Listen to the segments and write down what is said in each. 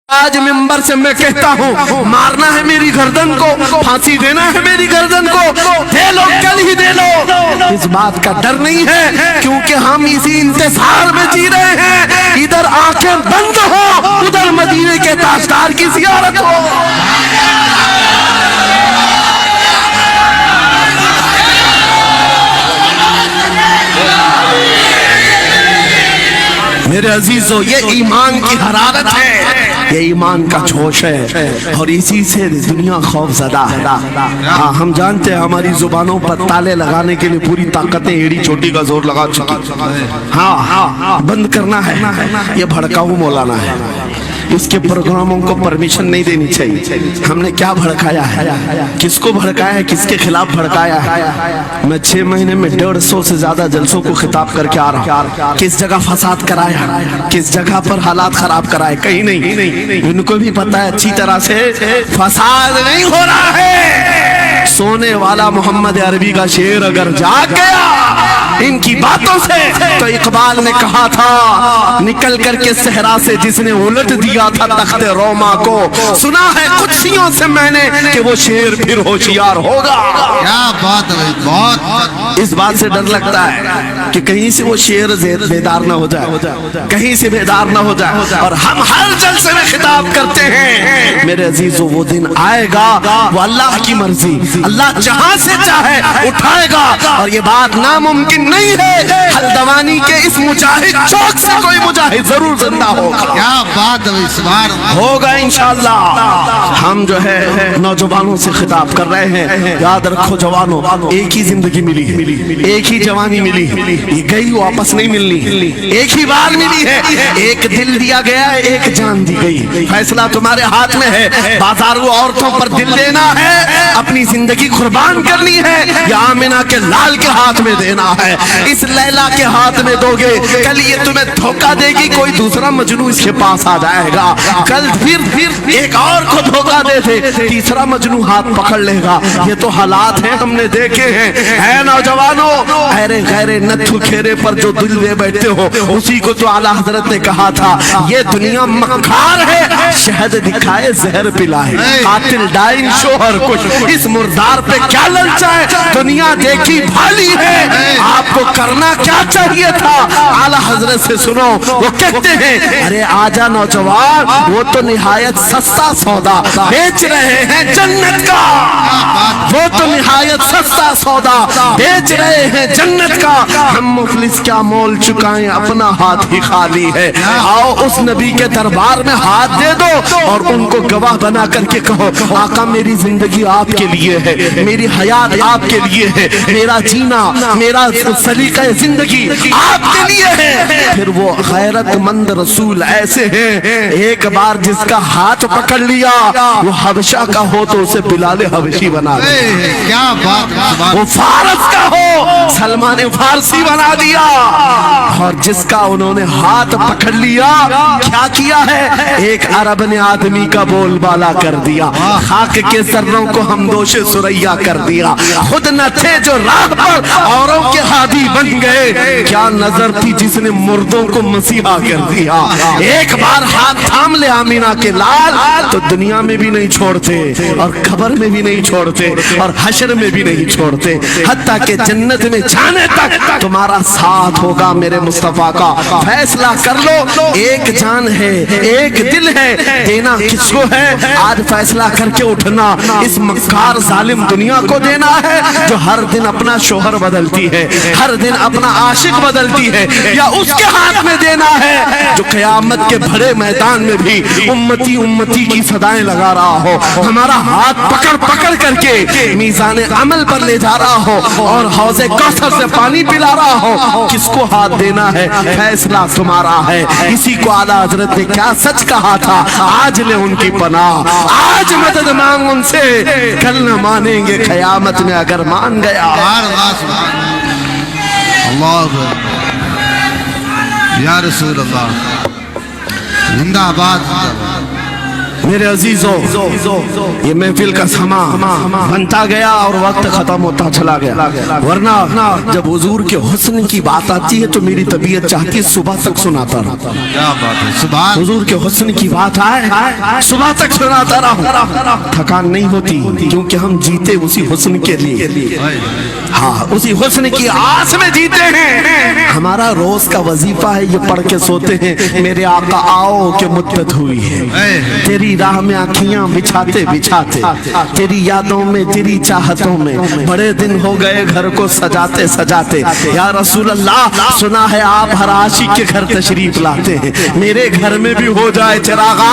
آج منبر سے میں کہتا ہوں مارنا ہے میری گردن کو، پھانسی دینا ہے میری گردن کو، دے لو کل ہی دے لو۔ اس بات کا ڈر نہیں ہے کیونکہ ہم اسی انتظار میں جی رہے ہیں، ادھر آنکھیں بند ہو ادھر مدینے کے تاجدار کی زیارت ہو۔ میرے عزیزو یہ ایمان کی حرارت ہے، یہ ایمان کا جوش ہے، اور اسی سے دنیا خوف زدہ ہے۔ ہاں ہم جانتے ہیں ہماری زبانوں پر تالے لگانے کے لیے پوری طاقتیں ایڑی چوٹی کا زور لگا چکی، ہاں بند کرنا ہے، یہ بھڑکاؤ مولانا ہے، اس کے پروگراموں کو پرمیشن نہیں دینی چاہیے۔ ہم نے کیا بھڑکایا ہے، کس کو بھڑکایا ہے، کس کے خلاف بھڑکایا ہے؟ میں 6 مہینے میں 150 سے زیادہ جلسوں کو خطاب کر کے آ رہا ہوں، کس جگہ فساد کرایا، کس جگہ پر حالات خراب کرائے، کہیں نہیں۔ ان کو بھی پتا ہے اچھی طرح سے فساد نہیں ہو رہا ہے۔ سونے والا محمد عربی کا شعر اگر جاگ گیا ان کی باتوں سے تو اقبال نے کہا تھا نکل کر کے صحرا سے جس نے الٹ دیا تھا تخت روما کو، سنا ہے قدسیوں سے میں نے کہ وہ شیر پھر ہوشیار ہوگا۔ کیا بات ہے، بہت اس بات سے ڈر لگتا ہے کہ کہیں سے وہ شیر بیدار نہ ہو جائے، کہیں سے بیدار نہ ہو جائے، اور ہم ہر جلسے میں خطاب کرتے ہیں میرے عزیزو وہ دن آئے گا، وہ اللہ کی مرضی، اللہ جہاں سے چاہے اٹھائے گا، اور یہ بات ناممکن نہیں ہے، حلدوانی کے اس مجاہد چوک سے کوئی مجاہد ضرور زندہ ہوگا۔ کیا بات ہے، اس بار ہوگا انشاءاللہ۔ ہم جو ہے نوجوانوں سے خطاب کر رہے ہیں، یاد رکھو جوانوں، ایک ہی زندگی ملی ہے، ایک ہی جوانی ملی ہے، یہ گئی واپس نہیں ملنی، ایک ہی بار ملی ہے، ایک دل دیا گیا ہے، ایک جان دی گئی، فیصلہ تمہارے ہاتھ میں ہے۔ بازاروں عورتوں پر دل دینا ہے، اپنی زندگی قربان کرنی ہے، یا آمنہ کے لال کے ہاتھ میں دینا ہے، اس لیلا کے ہاتھ میں دو گے کل یہ تمہیں دھوکہ دے گی، کوئی دوسرا مجنو اس کے پاس آ جائے گا، کل پھر ایک اور کو دھوکہ دے دے تیسرا مجنو ہاتھ پکڑ لے گا۔ یہ تو حالات ہیں، ہم نے دیکھے ہیں۔ اے نوجوانوں، ایرے غیرے نتھو کھیرے پر جو دل دے بیٹھتے ہو، اسی کو تو اعلیٰ حضرت نے کہا تھا یہ دنیا مکار ہے، شہد دکھائے زہر پلائے، قاتل ڈائن شوہر کچھ، اس مردار پہ کیا للچائے، دنیا دیکھی بھالی ہے، آپ کو کرنا کیا چاہیے تھا؟ اعلیٰ حضرت سے سنو، وہ کہتے ہیں ارے آجا نوجوان، وہ تو نہایت سستا سودا بیچ رہے ہیں جنت کا، وہ تو نہایت سستا سودا بیچ رہے ہیں جنت کا، ہم مفلس کیا مول چکائیں، اپنا ہاتھ ہی خالی ہے، آؤ اس نبی کے دربار میں ہاتھ دے دو اور ان کو گواہ بنا کر کے کہو آقا میری زندگی آپ کے لیے ہے، میری حیات آپ کے لیے ہے، میرا جینا، میرا سلیقہ زندگی آپ کے لیے ہے۔ پھر وہ غیرت مند رسول ایسے ہیں، ایک بار جس کا ہاتھ پکڑ لیا وہ حبشہ کا ہو تو اسے بلال حبشی بنا دیا، کیا بات، وہ فارس کا ہو سلمان فارسی بنا دیا، اور جس کا انہوں نے ہاتھ پکڑ لیا کیا کیا ہے، ایک عرب نے آدمی کا بول بالا کر دیا، خاک کے ذروں کو ہمدوش سریا کر دیا، خود نہ تھے جو راہ پر اوروں کے ہادی بن گئے، کیا نظر تھی جس نے مردوں کو مسیحا کر دیا، ایک بار ہاتھ تھام لے آمینہ کے لال تو دنیا میں بھی نہیں چھوڑتے، اور قبر میں بھی نہیں چھوڑتے، اور حشر میں بھی نہیں چھوڑتے، حتیٰ کہ جنت میں جانے تک تمہارا ساتھ ہوگا میرے مصطفیٰ کا۔ فیصلہ کر لو، ایک جان ہے، ایک دل ہے، دینا کس کو ہے؟ آج فیصلہ کر کے اٹھنا، اس مکار ظالم دنیا کو دینا ہے جو ہر دن اپنا شوہر بدلتی ہے، ہر دن اپنا عاشق بدلتی ہے، یا اس کے ہاتھ میں دینا ہے جو قیامت کے بڑے میدان میں بھی امتی امتی کی صدائیں لگا رہا ہو، ہمارا ہاتھ پکڑ پکڑ کر کے میزان عمل پر لے جا رہا ہو، اور حوض کوثر سے پانی پلا رہا ہو، کس کو ہاتھ دینا ہے؟ فیصلہ تمہارا ہے۔ اسی کو اعلیٰ حضرت نے کیا سچ کہا تھا، آج لے ان کی پناہ، آج مدد مانگ ان سے، کل نہ مانیں گے قیامت میں اگر مان گیا۔ اللہ یا رسول اللہ، زندہ آباد۔ मेरे अजीजों, ये महफिल का समा बनता गया और वक्त खत्म होता चला गया, वरना जब हुजूर के हुस्न की बात आती है तो मेरी तबीयत चाहती है सुबह तक सुनाता रहूं। क्या बात है, सुभान। हुजूर के हुस्न की बात आए सुबह तक सुनाता रहूं, थकान नहीं होती, क्योंकि हम जीते उसी हुस्न के लिए। हाँ, उसी हुस्न की आस में जीते हैं। हमारा रोज का वजीफा है, ये पढ़ के सोते हैं, मेरे आका आओ के मुद्दत हुई है, तेरी राह में आँखियां बिछाते बिछाते, तेरी यादों में तेरी चाहतों में बड़े दिन हो गए घर को सजाते सजाते। या रसूल अल्लाह, सुना है आप हर आशिक के घर तशरीफ लाते हैं, मेरे घर में भी हो जाए चिरागा,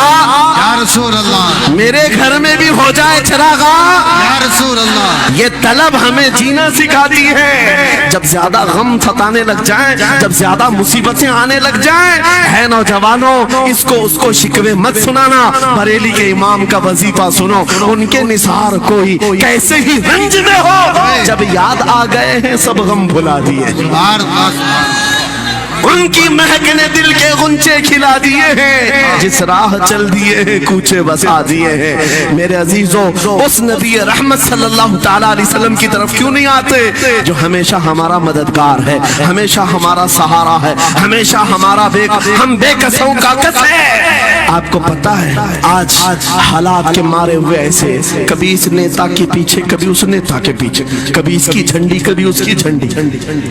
या रसूल अल्लाह, मेरे घर में भी हो जाए चिरागा। या रसूल अल्लाह, ये तलब हमें जीना सिखाती है। जब ज्यादा गम सताने लग जाए, जब ज्यादा मुसीबतें आने लग जाए, है नौजवानों, इसको उसको शिकवे मत सुनाना, बरेली के इमाम का वजीफा सुनो, उनके निसार कोई कैसे ही रंज में हो, जब याद आ गए हैं सब गम भुला दिए, सुभान अल्लाह, उनकी महक ने दिल के गुंचे खिला दिए हैं, जिस राह चल दिए हैं कूचे बसा दिए हैं। मेरे अजीजों, उस नबी रहमत सल्लल्लाहु तआला अलैहि वसल्लम की तरफ क्यों नहीं आते जो हमेशा हमारा मददगार है, हमेशा हमारा सहारा है, हमेशा हमारा हम बेकसों का कस है। आपको पता है आज हालात के मारे हुए ऐसे, कभी इस नेता के पीछे, कभी उस नेता के पीछे, कभी इसकी झंडी कभी उसकी झंडी,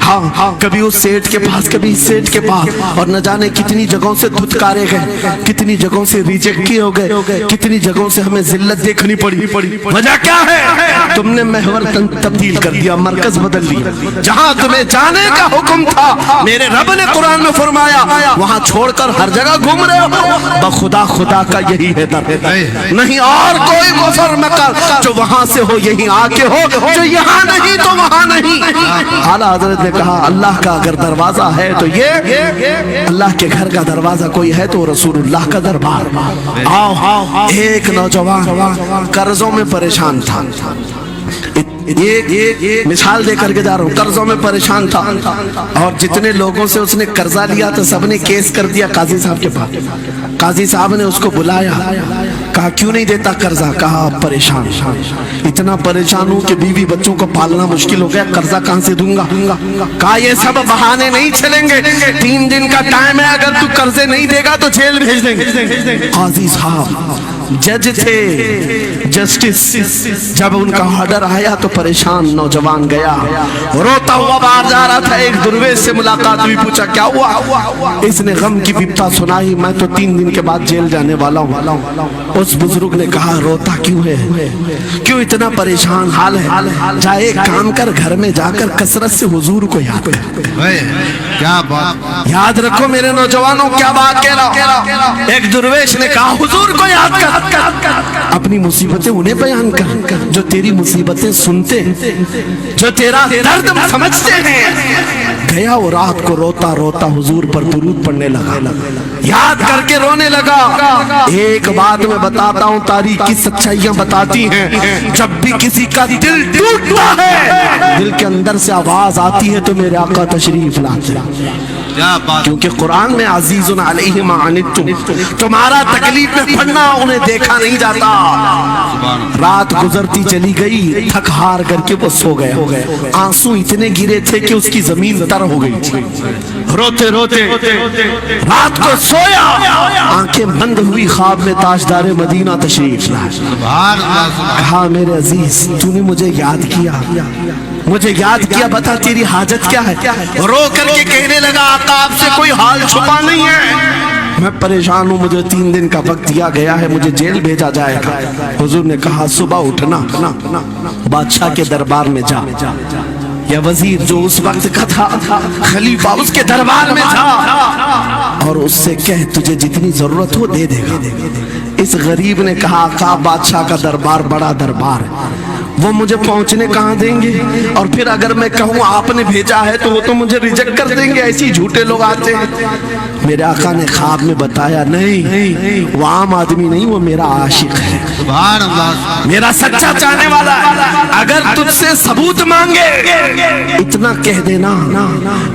हाँ, कभी उस सेठ के पास कभी इस सेठ के पास, और न जाने कितनी जगहों से धुतकारे गए, कितनी जगहों से रिजेक्ट किए हो गए, कितनी जगहों से हमें जिल्लत देखनी पड़ी। वजह क्या है? तुमने महवर तब्दील कर दिया, मरकज बदल दिया। जहां तुम्हें जाने का हुक्म था, मेरे रब ने कुरान में फरमाया, वहां छोड़कर हर जगह घूम रहे हो। बखुदा खुदा का यही है दर, नहीं और कोई गुफर न कर, जो वहां से हो यही आके हो, जो यहाँ नहीं तो वहां नहीं। आला हजरत ने कहा, अल्लाह का अगर दरवाजा है तो ये अल्लाह के घर का दरवाजा कोई है तो रसूलुल्लाह का दरबार। आओ, एक नौजवान कर्जों में परेशान था, ये मिसाल दे करके जा रहा हूँ, कर्जों में परेशान था, और जितने लोगों से उसने कर्जा लिया तो सबने केस कर दिया काजी साहब के पास। काजी साहब ने उसको बुलाया, कहा क्यों नहीं देता कर्जा? कहा परेशान, इतना परेशान हूँ कि बीवी बच्चों को पालना मुश्किल हो गया, कर्जा कहाँ से दूंगा? कहा ये सब बहाने नहीं चलेंगे, 3 दिन का टाइम है, अगर तू कर्जे नहीं देगा तो जेल भेज देंगे। काजी साहब जज थे, जस्टिस, जब उनका ऑर्डर आया तो परेशान नौजवान गया, रोता हुआ बाहर जा रहा था। एक दुर्वेश से मुलाकात हुई, पूछा क्या हुआ? इसने गम की विपता सुनाई, मैं तो 3 दिन के बाद जेल जाने वाला हूँ। उस बुजुर्ग ने कहा, रोता क्यों है, क्यों इतना परेशान हाल है? जाए काम कर, घर में जाकर कसरत से हुजूर को याद कर। क्या बात, याद रखो मेरे नौजवानों, क्या बात कह रहा। एक दुर्वेश ने कहा, हुजूर को याद कर, अपनी मुसीबतें उन्हें बयान कर जो तेरी मुसीबतें सुनते, जो तेरा दर्द समझते हैं। गया वो रात को रोता रोता हुजूर पर दुरूद पढ़ने लगा, याद करके रोने लगा। एक बात मैं बताता हूँ, तारीख की सच्चाइयां बताती हैं, जब भी किसी का दिल टूटता है, दिल के अंदर से आवाज आती है तो मेरे आका तशरीफ लाते हैं। क्योंकि कुरान में अजीजुन अलैहि मा अनित्तुम, तुम्हारा तकलीफ में पड़ना उन्हें देखा नहीं जाता। रात गुजरती चली गई, थक हार करके वो सो गया, आंसू इतने गिरे थे कि उसकी जमीन तर हो गई। रोते रोते रात को सोया, आंखें बंद हुई, ख्वाब में ताजदार मदीना तशरीफ लाए। कहा मेरे अजीज, तूने मुझे याद किया, मुझे याद किया, बता तेरी हाजत क्या है? रो करके कहने लगा, आका आपसे कोई हाल छुपा नहीं है, मैं परेशान हूँ, मुझे 3 दिन का वक्त दिया गया है, मुझे जेल भेजा जाएगा। हुजूर ने कहा, सुबह उठना, बादशाह के दरबार में जा, या वजीर जो उस वक्त का था, खलीफा, उसके दरबार में जा और उससे कह तुझे जितनी जरूरत हो दे देगा। इस गरीब ने कहा, आका बादशाह का दरबार बड़ा दरबार है, वो मुझे पहुंचने कहाँ देंगे, और फिर अगर मैं कहूँ आपने भेजा है तो वो तो मुझे रिजेक्ट कर देंगे, ऐसे झूठे लोग आते हैं। मेरे आका ने ख्वाब में बताया, नहीं वो आम आदमी नहीं, वो मेरा आशिक है, सुभान अल्लाह, मेरा सच्चा चाहने वाला है। अगर तुझसे सबूत मांगे इतना कह देना,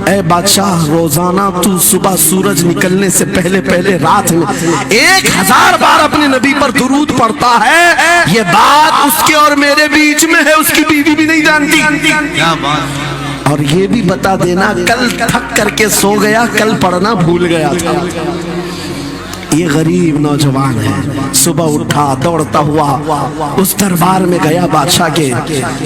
ऐ बादशाह रोजाना तू सुबह सूरज निकलने से पहले पहले रात में 1000 बार अपने नबी पर दुरूद पढ़ता है, ये बात उसके और मेरे बीच में है, उसकी बीवी भी नहीं जानती। क्या बात। और ये भी बता देना, कल थक करके सो गया, कल पढ़ना भूल गया था। ये गरीब नौजवान है, सुबह उठा दौड़ता हुआ उस दरबार में गया बादशाह के,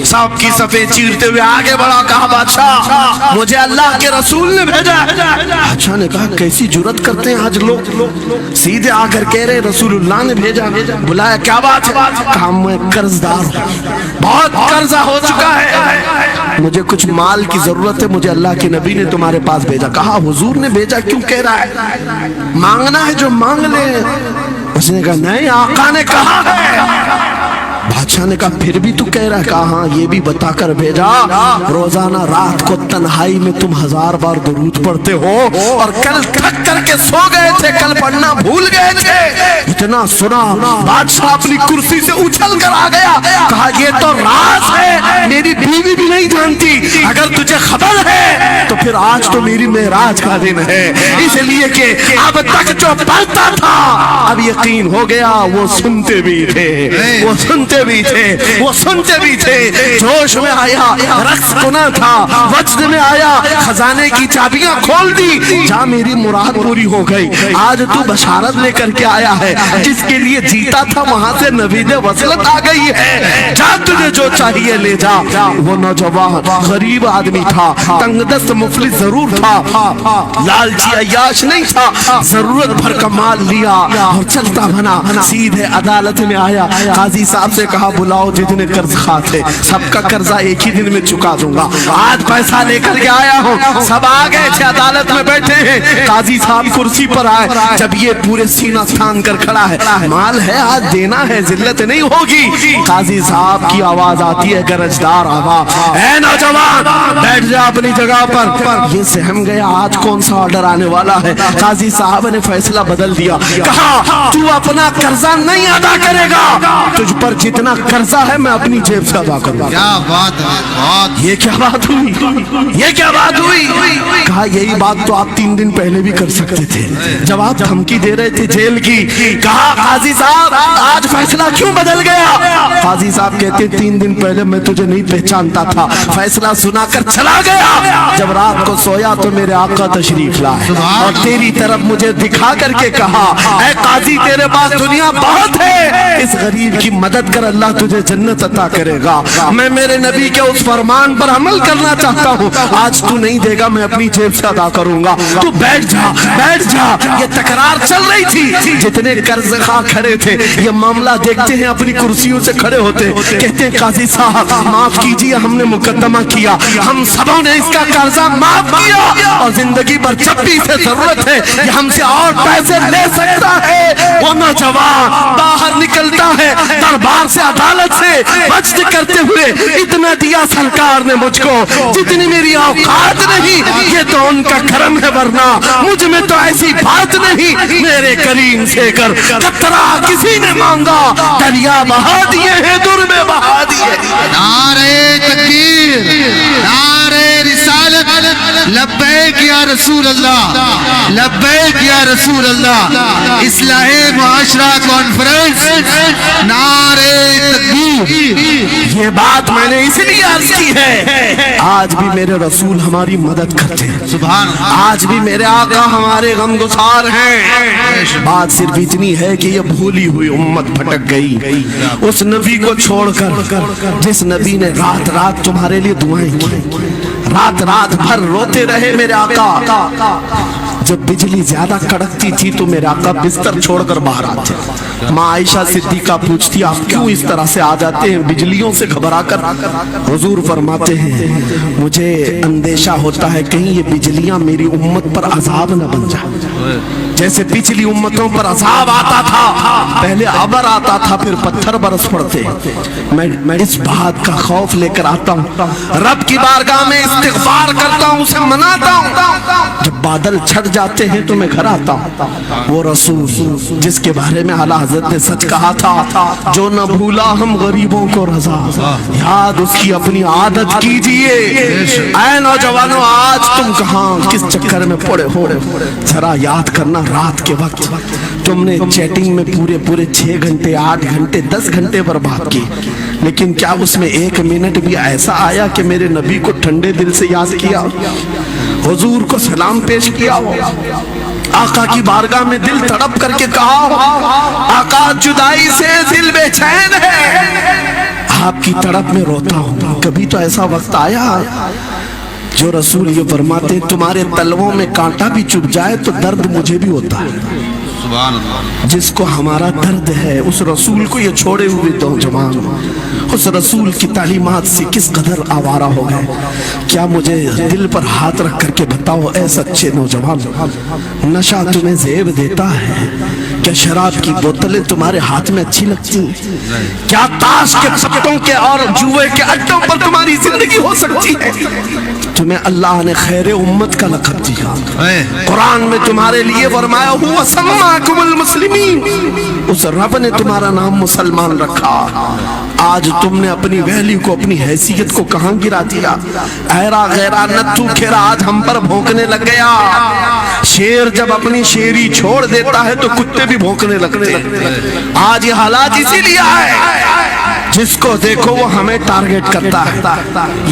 सब की सफेद चीरते हुए आगे बढ़ा, कहा बादशाह मुझे अल्लाह के रसूल ने भेजा। बादशाह ने कहा कैसी जुर्रत करते हैं आज लोग, सीधे आकर कह रहे रसूलुल्लाह ने भेजा। बुलाया, क्या बात है? कहा मैं कर्जदार हूं, बहुत कर्जा हो चुका है, मुझे कुछ माल की जरूरत है, मुझे अल्लाह के नबी ने तुम्हारे पास भेजा। कहा हुजूर ने भेजा, क्यों कह रहा है? मांगना है जो मांग ले। उसने कहा नहीं, आका ने कहा है। बादशाह ने कहा फिर भी तू कह रहा है? कहा हाँ, ये भी बताकर भेजा रोजाना रात को तन्हाई में तुम 1000 बार दुरूद पढ़ते हो, और कल थक करके सो गए थे, कल पढ़ना भूल गए थे। इतना सुना बादशाह अपनी कुर्सी से उछल कर आ गया, कहा ये तो राज है, मेरी बीवी भी नहीं जानती, अगर तुझे खबर है तो फिर आज तो मेरी मेराज का दिन है, इसलिए कि अब तक जो पढ़ता था अब यकीन हो गया, वो सुनते भी थे, वो सुनते भी थे, वो सुनते भी थे। जोश में आया, रक्स सुना था, वज्र में आया, खजाने की चाबियां खोल दी, जा मेरी मुराद पूरी हो गई। आज तू बशारत लेकर के आया है, जिसके लिए जीता था वहां से नवीदे वसलत आ गई है, जा तुझे जो चाहिए ले जा। वो नौजवान गरीब आदमी था, तंगदस्त मुफलिस जरूर था, लालची अय्याश नहीं था, जरूरत भर का माल लिया और चलता बना, सीधे अदालत में आया। काजी साहब से कहा बुलाओ जितने कर्ज खा थे, सबका कर्जा एक ही दिन में चुका दूंगा, आज पैसा लेकर के आया हूँ। सब आ गए थे, अदालत में बैठे हैं, काजी साहब कुर्सी पर आए, जब ये पूरे सीना थान कर खड़ा है, माल है आज देना है, जिल्लत नहीं होगी। काजी साहब की आवाज आती है, गरजदार आवाज, ऐ नौजवान बैठ जा अपनी जगह पर। ये सहम गया, आज कौन सा ऑर्डर आने वाला है। काजी साहब ने फैसला बदल दिया, कहा तू अपना कर्जा नहीं अदा करेगा, तुझ पर जितना कर्जा है मैं अपनी जेब से अदा करूंगा। क्या बात है, बहुत। ये क्या बात हुई, ये क्या बात हुई? कहा यही बात तो आप 3 दिन पहले भी कर सकते थे, जब आप धमकी दे रहे थे जेल की। कहा काजी साहब आज फैसला क्यों बदल गया? काजी साहब कहते 3 दिन पहले मैं तुझे नहीं पहचानता था, फैसला सुनाकर चला गया, जब रात को सोया तो मेरे आका तशरीफ लाए और तेरी तरफ मुझे दिखा करके कहा, ऐ काजी तेरे पास दुनिया बहुत है, इस गरीब की मदद कर, अल्लाह तुझे जन्नत अता करेगा। मैं मेरे नबी के उस फरमान पर अमल करना चाहता हूँ, आज तू नहीं देगा मैं अपनी जेब से अदा करूंगा, तू बैठ जा बैठ जा। ये तकरार चल रही थी, जितने कर्ज खा खड़े थे ये मामला देखते हैं अपनी कुर्सियों से खड़े होते, कहते हैं काजी साहब माफ कीजिए, हमने मुकदमा किया, हम सबों ने इसका कर्जा माफ किया, और जिंदगी भर जब भी इसे जरूरत है ये हमसे और पैसे ले सकता है। वो नौजवान बाहर निकलता है दरबार से, अदालत से, वज्द करते हुए, इतना दिया सरकार ने मुझको जितनी मेरी औकात नहीं, ये तो उनका करम है, वरना मुझ में तो ऐसी बात नहीं, मेरे करीम से कर कतरा किसी ने मांगा, दरिया बहा दिए हैं, दुर में बहा दिए। नारे तकबीर, नारे रिसालत, लब्बैक या रसूल अल्लाह, लब्बैक या रसूल अल्लाह। इस्लाहे मुआशरा कॉन्फ्रेंस, नारे तकबीर। ये बात मैंने इसलिए अर्ज की है, आज भी मेरे रसूल हमारी मदद करते हैं, सुभान अल्लाह। आज भी मेरे आका हमारे गमगुसार हैं। बात सिर्फ इतनी है कि ये भूली हुई उम्मत भटक गई उस नबी को छोड़कर, जिस नबी ने रात रात तुम्हारे लिए दुआएं की, रात रात भर रोते रहे मेरे आका। जब बिजली ज्यादा कड़कती थी तो मेरे आका बिस्तर छोड़कर बाहर आते, माँ आयशा सिद्दीका पूछती आप क्यों इस तरह से आ जाते हैं बिजलियों से घबरा कर? हुजूर फरमाते हैं मुझे अंदेशा होता है कहीं ये बिजलियां मेरी उम्मत पर अजाब न बन जाए। जैसे पिछली उम्मतों पर अजाब आता था, पहले अबर आता था फिर पत्थर बरस पड़ते, मैं इस बात का खौफ लेकर आता हूँ, रब की बारगाह में इस्तिग़फ़ार करता हूँ, उसे मनाता हूँ। जब बादल छट जाते हैं तो मैं घर आता हूँ। वो रसूल जिसके बारे में आला हज़रत ने सच कहा था, जो न भूला हम गरीबों को रज़ा, याद उसकी अपनी आदत कीजिए। ऐ नौजवानों, आज तुम कहाँ किस चक्कर में पड़े हो, जरा याद करना। रात के वक्त तुमने चैटिंग में पूरे 6 घंटे 8 घंटे 10 घंटे बर्बाद की, लेकिन क्या उसमें 1 मिनट भी ऐसा आया कि मेरे नबी को ठंडे दिल से याद किया, हुजूर को सलाम पेश किया हो, आका की बारगाह में दिल तड़प करके कहा आका जुदाई से दिल बेचैन है, आपकी तड़प में रोता हूं। कभी तो ऐसा वक्त आया जो रसूल ये फरमाते तुम्हारे तलवों में कांटा भी चुभ जाए तो दर्द मुझे भी होता है। सुभान अल्लाह। जिसको हमारा दर्द है उस रसूल को ये छोड़े हुए नौजवान उस रसूल की तालीमात से किस कदर आवारा हो गए। क्या मुझे दिल पर हाथ रख करके बताओ ऐ सच्चे नौजवान, नशा तुम्हें ज़ेब देता है? क्या शराब की बोतलें तुम्हारे हाथ में अच्छी लगती? क्या ताश के पत्तों के और जुए के अड्डों पर तुम्हारी जिंदगी हो सकती है? तुम्हें अल्लाह ने खैर उम्मत का लक़ब दिया, कुरान में तुम्हारे लिए फरमाया हुआ सम्माकुमुल मुस्लिमीन, उस रब ने तुम्हारा नाम मुसलमान रखा। आज तुमने अपनी वैल्यू को, अपनी हैसियत को कहां गिरा दिया? ऐरा गैरा नत्थू खेरा आज हम पर भौंकने लग गया। शेर जब अपनी शेरी छोड़ देता है तो कुत्ते भी भौंकने लगते हैं। आज ये हालात इसीलिए है, जिसको देखो वो हमें टारगेट करता है।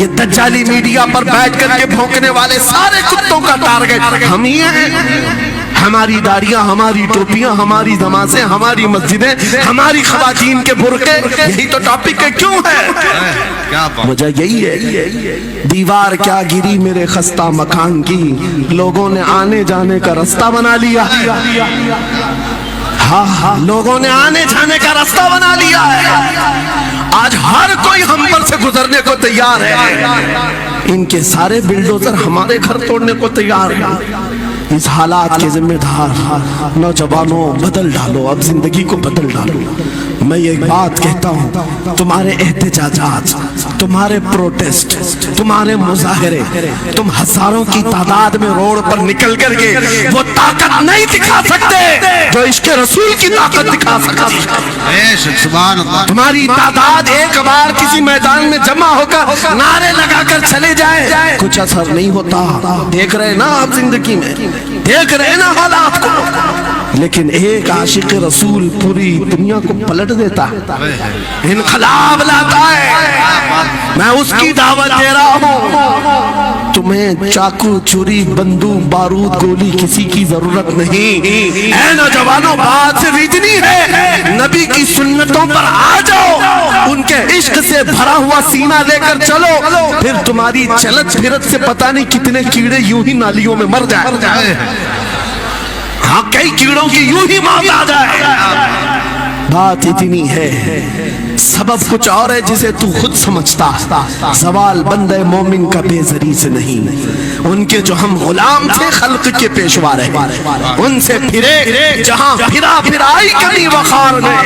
ये दज्जाली मीडिया पर बैठ करके भौंकने वाले सारे कुत्तों का टारगेट हम ही हैं। हमारी दाढ़ियां, हमारी टोपियां, हमारी नमाज़ें, हमारी मस्जिदें, हमारी ख़वातीन के बुर्के, यही तो टॉपिक है। क्यों है? वजह यही है, दीवार क्या गिरी मेरे खस्ता मकान की, लोगों ने आने जाने का रास्ता बना लिया। हाँ, लोगों ने आने जाने का रास्ता बना लिया है। आज हर कोई हम पर से गुजरने को तैयार है। इनके सारे बिल्डोजर हमारे घर तोड़ने को तैयार है। इस हालात के जिम्मेदार नौजवानों बदल डालो, अब जिंदगी को बदल डालो। मैं ये बात कहता हूँ, तुम्हारे एहतजाजात, तुम्हारे प्रोटेस्ट, तुम्हारे मुजाहरे, तुम हजारों की तादाद में रोड पर निकल करके वो ताकत नहीं दिखा सकते जो इश्क रसूल की ताकत दिखा सकती। तुम्हारी तादाद एक बार किसी मैदान में जमा होकर नारे लगाकर चले जाए, कुछ असर नहीं होता। देख रहे ना आप जिंदगी में, देख रहे ना हालात को। लेकिन एक आशिक रसूल पूरी दुनिया को पलट देता है, इनकलाब लाता है। मैं उसकी दावत दे रहा हूँ। तुम्हें चाकू, छुरी, बंदूक, बारूद, गोली किसी की जरूरत नहीं। ऐ नौजवानों, बात से रीजनी है, नबी की सुन्नतों पर आ जाओ, उनके इश्क से भरा हुआ सीना लेकर चलो, फिर तुम्हारी चलत फिरत से पता नहीं कितने कीड़े यूं ही नालियों में मर जाए। हाँ, कई कीड़ों की यूं ही मौत आ जाए। बात इतनी है, सबब कुछ और है जिसे तू खुद समझता। सवाल बंदे मोमिन का बेजरी से नहीं, उनके जो हम गुलाम थे खल्क के पेशवा रहे, उनसे फिरे जहां फिरा फिराई कभी वखार ने।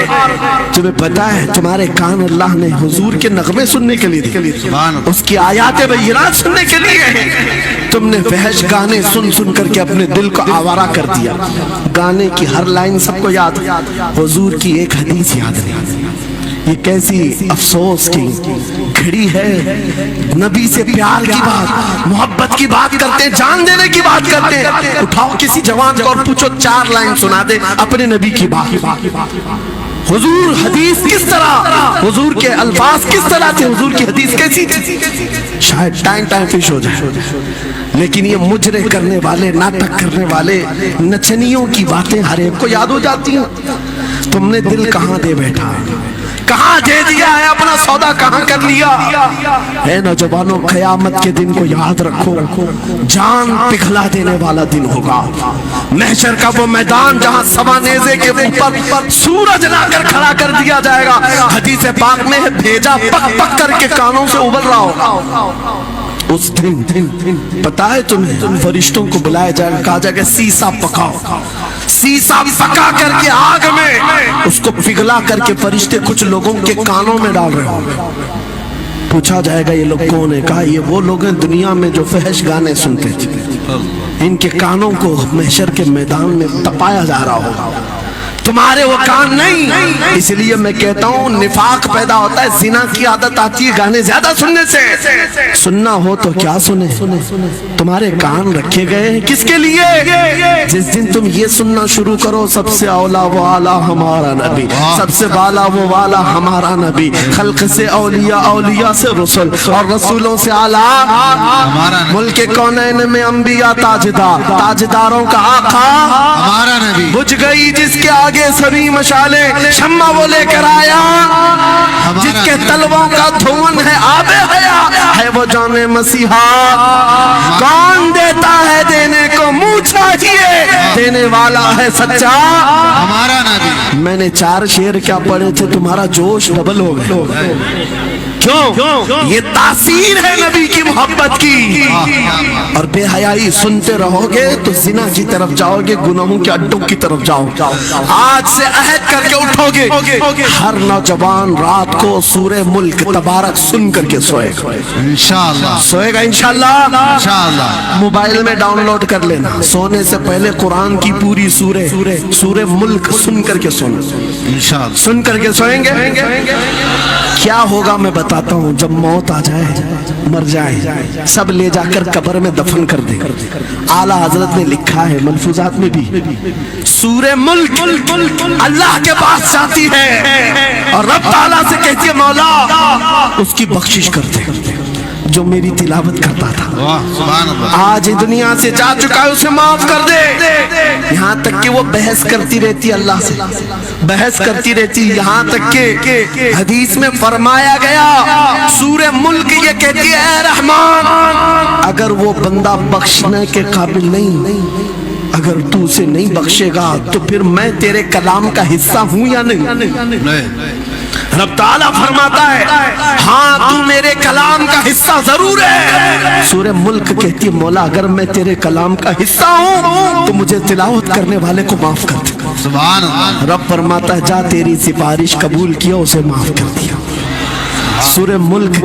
तुम्हें पता है तुम्हारे कान अल्लाह ने हुजूर के नगमे सुनने के लिए दिए, उसकी आयात बय्यिनात सुनने के लिए। तुमने फहश गाने सुन सुन करके अपने दिल को आवारा कर दिया। गाने की हर लाइन सबको याद, हुजूर की एक हदीस याद नहीं। ये कैसी अफसोस की घड़ी है। नबी से प्यार की बात, मोहब्बत की बात करते हैं, जान देने की बात करते हैं। उठाओ किसी जवान को और पूछो 4 लाइन सुना दे अपने नबी की बात। हुजूर हदीस किस तरह, हुजूर के अल्फाज किस तरह थे, हुजूर की हदीस कैसी थी? शायद टाइम फिश हो जाए। लेकिन ये मुजरे करने वाले, नाटक करने वाले नचनियों की बातें हर एक को याद हो जाती हैं। तुमने दिल कहाँ दे बैठा, کہاں دے دیا ہے اپنا سودا کہاں کر لیا. اے نوجوانوں قیامت کے دن کو یاد رکھو, جان پگھلا دینے والا دن ہوگا. محشر کا وہ میدان جہاں سوا نیزے کے اوپر سورج لا کر کھڑا کر دیا جائے گا. حدیث پاک میں ہے بھیجا پک پک کر کے کانوں سے ابل رہا ہوگا. اس دن پتا ہے تمہیں فرشتوں کو بلایا جائے گا, کہا جائے گا سیسا پکاؤ. سیسا پکا کر کے آگ میں اس کو پگھلا کر کے فرشتے کچھ لوگوں کے کانوں میں ڈال رہے ہوں گے. پوچھا جائے گا یہ لوگ کون ہے؟ کہا یہ وہ لوگ ہیں دنیا میں جو فحش گانے سنتے تھے, ان کے کانوں کو محشر کے میدان میں تپایا جا رہا ہوگا. تمہارے وہ کان نہیں. اس لیے میں کہتا ہوں نفاق پیدا ہوتا ہے, زنا کی عادت آتی ہے گانے زیادہ سننے سے. سننا ہو تو کیا سنے, تمہارے کان رکھے گئے ہیں کس کے لیے؟ جس دن تم یہ سننا شروع کرو سب سے اولا وہ اعلیٰ ہمارا نبی, سب سے بالا وہ والا ہمارا نبی, خلق سے اولیاء, اولیاء سے رسول, اور رسولوں سے اعلیٰ ہمارا نبی, ملک کونین میں انبیاء تاجدار, تاجداروں کا آقا ہمارا نبی. بجھ گئی جس کے آگے سبھی مشالیں, شمع وہ لے کر آیا جس کے تلووں کا دھون ہے آب حیا, ہے وہ جان مسیحا. کون دیتا ہے دینے کو منہ چاہیے, دینے والا ہے سچا ہمارا نبی. میں نے 4 شعر کیا پڑھے تھے, تمہارا جوش ڈبل ہو گیا. کیوں؟ یہ تاثیر ہے نبی کی محبت کی. اور بے حیائی سنتے رہو گے تو زنا کی طرف جاؤ گے, گناہوں کے اڈوں کی طرف جاؤ. آج سے عہد کر کے اٹھو گے, ہر نوجوان رات کو سورہ ملک تبارک سن کر کے سوئے گا. انشاءاللہ سوئے گا, انشاءاللہ. موبائل میں ڈاؤن لوڈ کر لینا, سونے سے پہلے قرآن کی پوری سورہ ملک سن کر کے سونا, انشاءاللہ سن کر کے سوئیں گے. کیا ہوگا میں بتاتا ہوں. جب موت آ جائے, مر جائے, سب لے جا کر قبر میں دفن کر دے. اعلیٰ حضرت نے لکھا ہے ملفوظات میں بھی, سورہ ملک اللہ کے پاس جاتی ہے اور رب تعالیٰ سے کہتی ہے مولا اس کی بخشش کر دے جو میری تلاوت کرتا تھا. آج دنیا سے جا چکا ہے, اسے معاف کر دے. یہاں تک کہ وہ بحث کرتی رہتی اللہ سے, بحث کرتی رہتی, یہاں تک کہ حدیث میں فرمایا گیا سورہ ملک یہ کہتی ہے اے رحمان, اگر وہ بندہ بخشنے کے قابل نہیں, اگر تو اسے نہیں بخشے گا تو پھر میں تیرے کلام کا حصہ ہوں یا نہیں؟ رب تعالیٰ فرماتا ہے ہاں تو میرے کلام کا حصہ ضرور ہے. سورہ ملک کہتی ہے مولا اگر میں تیرے کلام کا حصہ ہوں تو مجھے تلاوت کرنے والے کو معاف کر دے. سبحان اللہ. رب فرماتا ہے جا تیری سفارش قبول کیا, اسے معاف کر دیا. سورہ ملک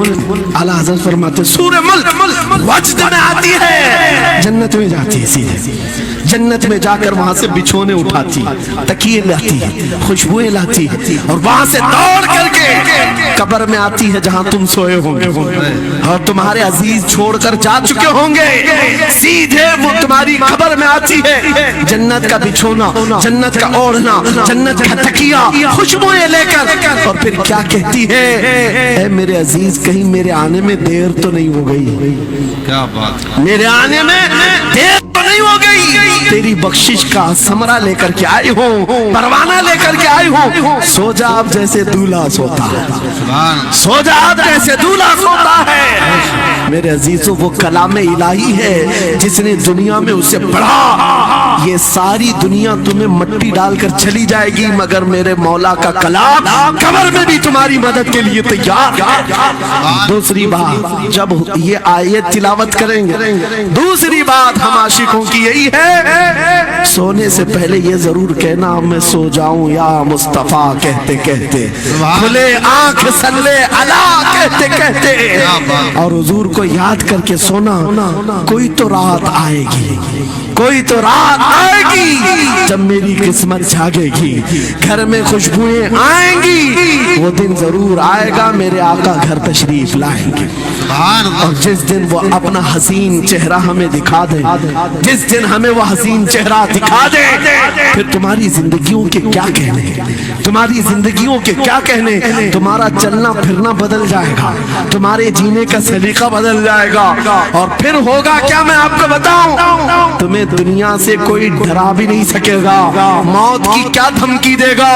اعلیٰ حضرت فرماتے سورہ ملک وجد میں آتی ہے, جنت میں جاتی ہے, سیدھے جنت میں جا کر وہاں سے بچھونے اٹھاتی, تکیے لاتی, خوشبوئیں لاتی, اور وہاں سے دوڑ کر کے قبر میں آتی ہے جہاں تم سوئے ہوں گے اور تمہارے عزیز چھوڑ کر جا چکے ہوں گے. سیدھے وہ تمہاری قبر میں آتی ہے, جنت کا بچھونا, جنت کا اوڑھنا, جنت کا تکیہ, خوشبوئیں لے کر, اور پھر کیا کہتی ہے اے میرے عزیز کہیں میرے آنے میں دیر تو نہیں ہو گئی, کیا بات, میرے آنے میں دیر تو نہیں ہو گئی, تیری بخشش کا ثمرہ لے کر کے آئی ہوں, پروانہ لے کر کے آئی ہوں. سو جا اب جیسے دولہا سوتا ہے, سو جا اب جیسے دولہا سوتا ہے. میرے عزیزوں وہ کلام الہی ہے جس نے دنیا میں اسے پڑھا. یہ ساری دنیا تمہیں مٹی ڈال کر چلی جائے گی مگر میرے مولا کا کلام قبر میں بھی تمہاری مدد کے لیے تیار. دوسری بات جب یہ آیت تلاوت کریں گے, دوسری بات ہم عاشقوں کی یہی ہے سونے سے پہلے یہ ضرور کہنا میں سو جاؤں یا مصطفیٰ کہتے کہتے, کھلے آنکھ صلی اللہ کہتے کہتے, اور حضور کو یاد کر کے سونا. کوئی تو رات آئے گی, کوئی تو رات آئے گی جب میری قسمت جاگے گی, گھر میں خوشبوئیں آئیں گی, وہ دن ضرور آئے گا میرے آقا گھر تشریف لائیں گے. اور جس دن وہ اپنا حسین چہرہ ہمیں دکھا دے, جس دن ہمیں وہ حسین چہرہ دکھا دے, پھر تمہاری زندگیوں کے کیا کہنے, تمہاری زندگیوں کے کیا کہنے. تمہارا چلنا پھرنا بدل جائے گا, تمہارے جینے کا سلیقہ بدل جائے گا, اور پھر ہوگا کیا میں آپ کو بتاؤں, تمہیں دنیا سے कोई डरा भी नहीं सकेगा। मौत की क्या धमकी देगा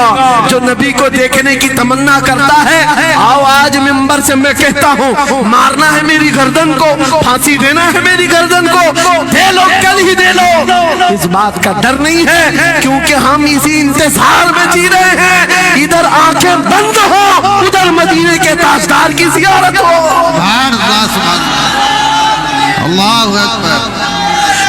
जो नबी को देखने की तमन्ना करता है। आओ आज मिंबर से मैं कहता हूँ, मारना है मेरी गर्दन को, फांसी देना है मेरी गर्दन को, दे लो, कल ही दे लो। इस बात का डर नहीं है, क्योंकि हम इसी इंतजार में जी रहे हैं। इधर आंखें बंद हो, उधर मदीने के ताजदार की ज़ियारत हो। अल्लाहु अकबर।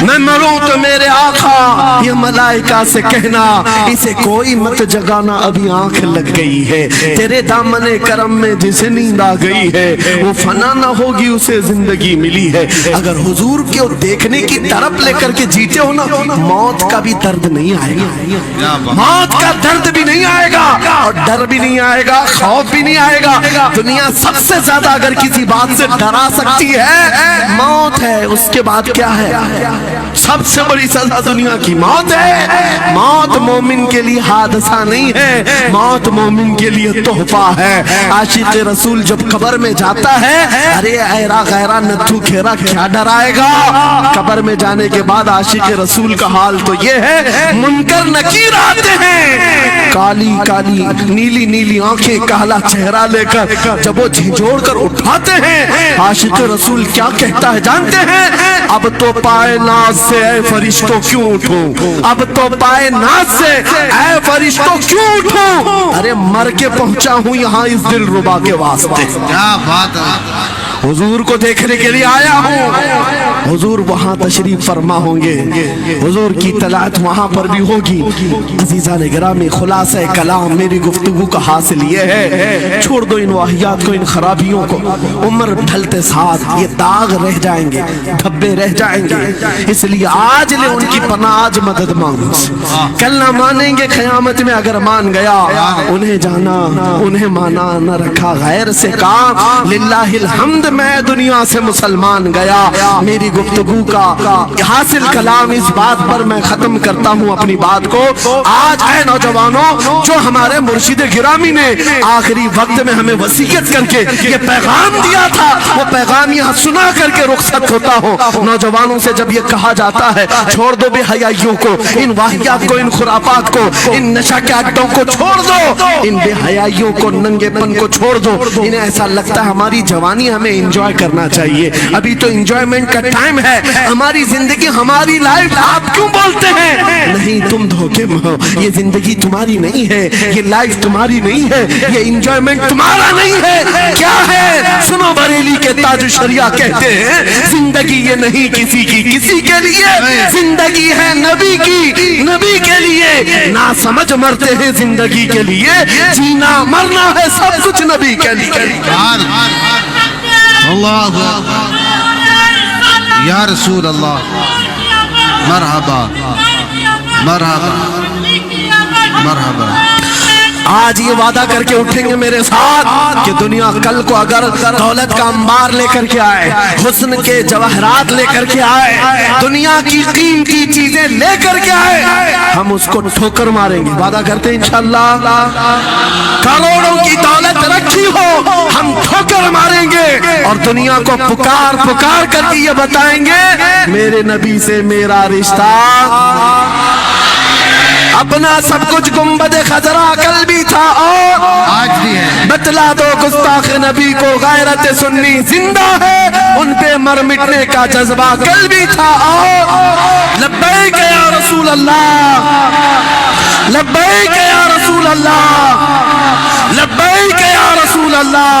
मैं मरूं तो मेरे आका ये मलाइका से कहना, इसे कोई मत जगाना, अभी आंख लग गई है। तेरे दामने करम में जिसे नींद आ गई है वो फना ना होगी, उसे जिंदगी मिली है। अगर हुजूर को देखने की तरफ लेकर के जीते हो ना, मौत का भी दर्द नहीं आएगा, मौत का दर्द भी नहीं आएगा, और डर भी नहीं आएगा, खौफ भी नहीं आएगा। दुनिया सबसे ज्यादा अगर किसी बात से डरा सकती है, मौत है। उसके बाद क्या है? सबसे बड़ी सजा दुनिया की मौत है। मौत मोमिन के लिए हादसा नहीं है, मौत मोमिन के लिए तोहफा है। आशिक रसूल जब कब्र में जाता है, अरे ऐरा गैरा नत्थू खेरा क्या डराएगा। कब्र में जाने के बाद आशिक रसूल का हाल तो ये है, मुनकर नकीर आते हैं, काली काली नीली नीली आंखें, काला चेहरा लेकर जब वो झिझोड़ कर उठाते हैं, आशिक रसूल क्या कहता है जानते हैं? अब तो पाए नाज से ऐ फरिश्तों क्यों उठूं, अब तो पाए नाज से ऐ फरिश्तों क्यों उठूं। अरे मर के पहुंचा हूं यहाँ इस दिल रुबा के वास्ते। क्या बात है। हुजूर को देखने के लिए आया हूँ। हुजूर वहाँ तशरीफ फरमा होंगे, हुजूर की तलात वहाँ पर भी होगी। अजीज़ान गिरामी, खुलासा कलाम मेरी गुफ्तगू का हासिल ये है, छोड़ दो इन वाहियात को, इन खराबियों को। उम्र ढलते साथ ये दाग रह जाएंगे, धब्बे रह जाएंगे, इसलिए आज ले उनकी पनाह, आज मदद मांगो। कल ना मानेंगे क़यामत में, अगर मान गया उन्हें जाना, उन्हें माना, न रखा गैर से काम। लिल्लाहिल हम्द, मैं दुनिया से मुसलमान गया। मेरी गुफ्तगू का हासिल कलाम इस बात पर मैं खत्म करता हूँ अपनी बात को। आज है नौजवानों, जो हमारे मुर्शिद गिरामी ने आखिरी वक्त में हमें वसीयत करके ये पैगाम दिया था, वो पैगाम यहाँ सुना करके रुखसत होता हो। नौजवानों से जब ये कहा जाता है, छोड़ दो बेहयाइयों को, इन वाहियात को, इन खुराफात को, इन नशा के अड्डों को छोड़ दो, इन बेहयाइयों को, नंगेपन को छोड़ दो। इन्हें ऐसा लगता है हमारी जवानी हमें एंजॉय करना चाहिए, अभी तो एंजॉयमेंट का टाइम है, हमारी जिंदगी, हमारी लाइफ। आप क्यों बोलते हैं? नहीं, तुम धोखे में हो, ये जिंदगी तुम्हारी नहीं है, ये लाइफ तुम्हारी नहीं है, ये एंजॉयमेंट तुम्हारा नहीं है। क्या है? सुनो, बरेली के ताज शरिया कहते हैं, जिंदगी ये नहीं किसी की किसी के लिए, जिंदगी है नबी की नबी के लिए। ना समझ मरते हैं जिंदगी के लिए, जीना मरना है सब कुछ नबी के लिए। अल्लाह या रसूल अल्लाह, मरहबा मरहबा मरहबा। आज ये वादा करके उठेंगे मेरे साथ कि दुनिया कल को अगर दौलत का अंबार लेकर के आए, हुस्न के जवाहरात लेकर के आए, दुनिया की कीमती चीजें लेकर के आए, हम उसको ठोकर मारेंगे। वादा करते हैं इंशाअल्लाह। करोड़ों की दौलत रखी हो, हम ठोकर मारेंगे और दुनिया को पुकार पुकार करके ये बताएंगे, मेरे नबी से मेरा रिश्ता। अपना सब कुछ गुंबद खजरा कल भी था और आज भी है। बतला दो गुस्ताख नबी को, गैरत सुन्नी जिंदा है, उन पे मर मिटने का जज्बा कल भी था और लब्बैक या रसूल अल्लाह, लब्बैक या रसूल अल्लाह, लब्बैक या रसूल अल्लाह।